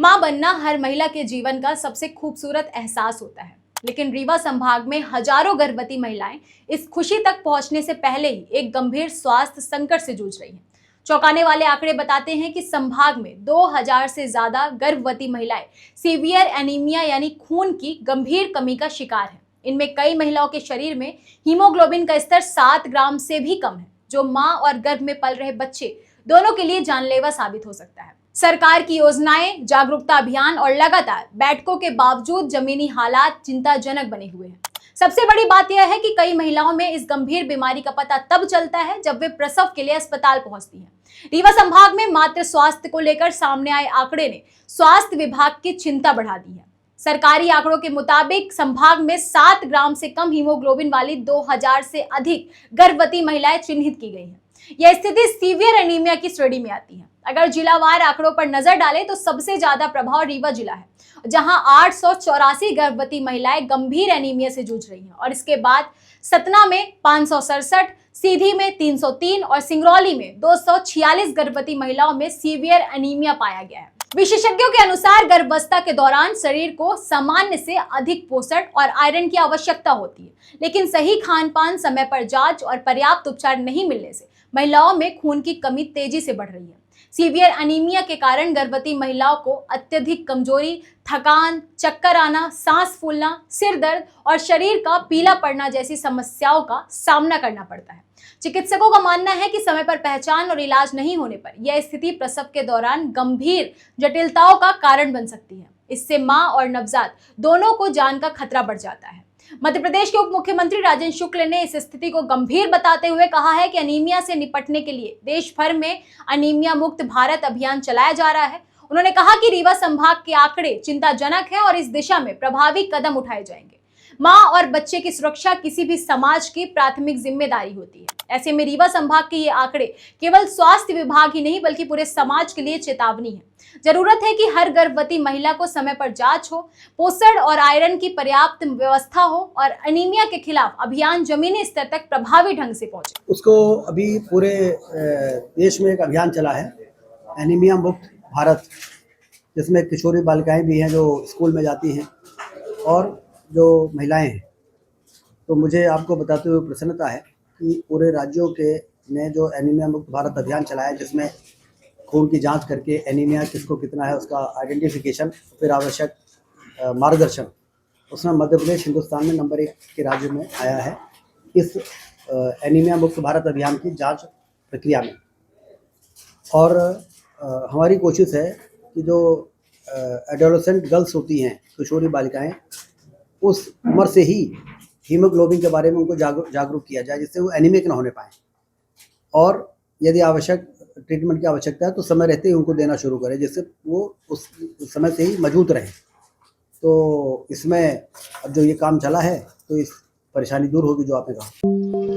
मां बनना हर महिला के जीवन का सबसे खूबसूरत एहसास होता है, लेकिन रीवा संभाग में हजारों गर्भवती महिलाएं इस खुशी तक पहुंचने से पहले ही एक गंभीर स्वास्थ्य संकट से जूझ रही हैं। चौंकाने वाले आंकड़े बताते हैं कि संभाग में 2000 से ज्यादा गर्भवती महिलाएं सीवियर एनीमिया यानी खून की गंभीर कमी का शिकार हैं। इनमें कई महिलाओं के शरीर में हीमोग्लोबिन का स्तर 7 ग्राम से भी कम है, जो मां और गर्भ में पल रहे बच्चे दोनों के लिए जानलेवा साबित हो सकता है। सरकार की योजनाएं, जागरूकता अभियान और लगातार बैठकों के बावजूद जमीनी हालात चिंताजनक बने हुए हैं। सबसे बड़ी बात यह है कि कई महिलाओं में इस गंभीर बीमारी का पता तब चलता है जब वे प्रसव के लिए अस्पताल पहुंचती हैं। रीवा संभाग में मातृ स्वास्थ्य को लेकर सामने आए आंकड़े ने स्वास्थ्य विभाग की चिंता बढ़ा दी है। सरकारी आंकड़ों के मुताबिक संभाग में 7 ग्राम से कम हीमोग्लोबिन वाली 2000 से अधिक गर्भवती महिलाएं चिन्हित की गई हैं। यह स्थिति सीवियर एनीमिया की श्रेणी में आती है। अगर जिलावार आंकड़ों पर नजर डालें तो सबसे ज्यादा प्रभाव रीवा जिला है, जहां 884 गर्भवती महिलाएं गंभीर एनीमिया से जूझ रही हैं, और इसके बाद सतना में 567, सीधी में 303 और सिंगरौली में 246 गर्भवती महिलाओं में सीवियर एनीमिया पाया गया है। विशेषज्ञों के अनुसार गर्भावस्था के दौरान शरीर को सामान्य से अधिक पोषण और आयरन की आवश्यकता होती है, लेकिन सही खान पान, समय पर जांच और पर्याप्त उपचार नहीं मिलने से महिलाओं में खून की कमी तेजी से बढ़ रही है। सीवियर एनीमिया के कारण गर्भवती महिलाओं को अत्यधिक कमजोरी, थकान, चक्कर आना, सांस फूलना, सिर दर्द और शरीर का पीला पड़ना जैसी समस्याओं का सामना करना पड़ता है। चिकित्सकों का मानना है कि समय पर पहचान और इलाज नहीं होने पर यह स्थिति प्रसव के दौरान गंभीर जटिलताओं का कारण बन सकती है। इससे मां और नवजात दोनों को जान का खतरा बढ़ जाता है। मध्य प्रदेश के उप मुख्यमंत्री राजेंद्र शुक्ल ने इस स्थिति को गंभीर बताते हुए कहा है कि अनीमिया से निपटने के लिए देश भर में अनीमिया मुक्त भारत अभियान चलाया जा रहा है। उन्होंने कहा कि रीवा संभाग के आंकड़े चिंताजनक हैं और इस दिशा में प्रभावी कदम उठाए जाएंगे। मां और बच्चे की सुरक्षा किसी भी समाज की प्राथमिक जिम्मेदारी होती है। ऐसे में रीवा संभाग के ये आंकड़े केवल स्वास्थ्य विभाग ही नहीं बल्कि पूरे समाज के लिए चेतावनी है। जरूरत है कि हर गर्भवती महिला को समय पर जांच हो, पोषण और आयरन की पर्याप्त व्यवस्था हो और एनीमिया के खिलाफ अभियान जमीनी स्तर तक प्रभावी ढंग से पहुंचे। उसको अभी पूरे देश में एक अभियान चला है, एनीमिया मुक्त भारत, जिसमें किशोरी बालिकाएं भी हैं जो स्कूल में जाती हैं और जो महिलाएं हैं। तो मुझे आपको बताते हुए प्रसन्नता है कि पूरे राज्यों के ने जो एनीमिया मुक्त भारत अभियान चलाया है, जिसमें खून की जांच करके एनीमिया किसको कितना है उसका आइडेंटिफिकेशन, फिर आवश्यक मार्गदर्शन, उसमें मध्य प्रदेश हिंदुस्तान में नंबर 1 के राज्य में आया है इस एनीमिया मुक्त भारत अभियान की जांच प्रक्रिया में। और हमारी कोशिश है कि जो एडोलेसेंट गर्ल्स होती हैं, किशोरी बालिकाएं, उस उम्र से ही हीमोग्लोबिन के बारे में उनको जागरूक किया जाए, जिससे वो एनीमिक ना होने पाएँ, और यदि आवश्यक ट्रीटमेंट की आवश्यकता है तो समय रहते ही उनको देना शुरू करें, जिससे वो उस समय से ही मौजूद रहें। तो इसमें अब जो ये काम चला है तो इस परेशानी दूर होगी जो आपने कहा।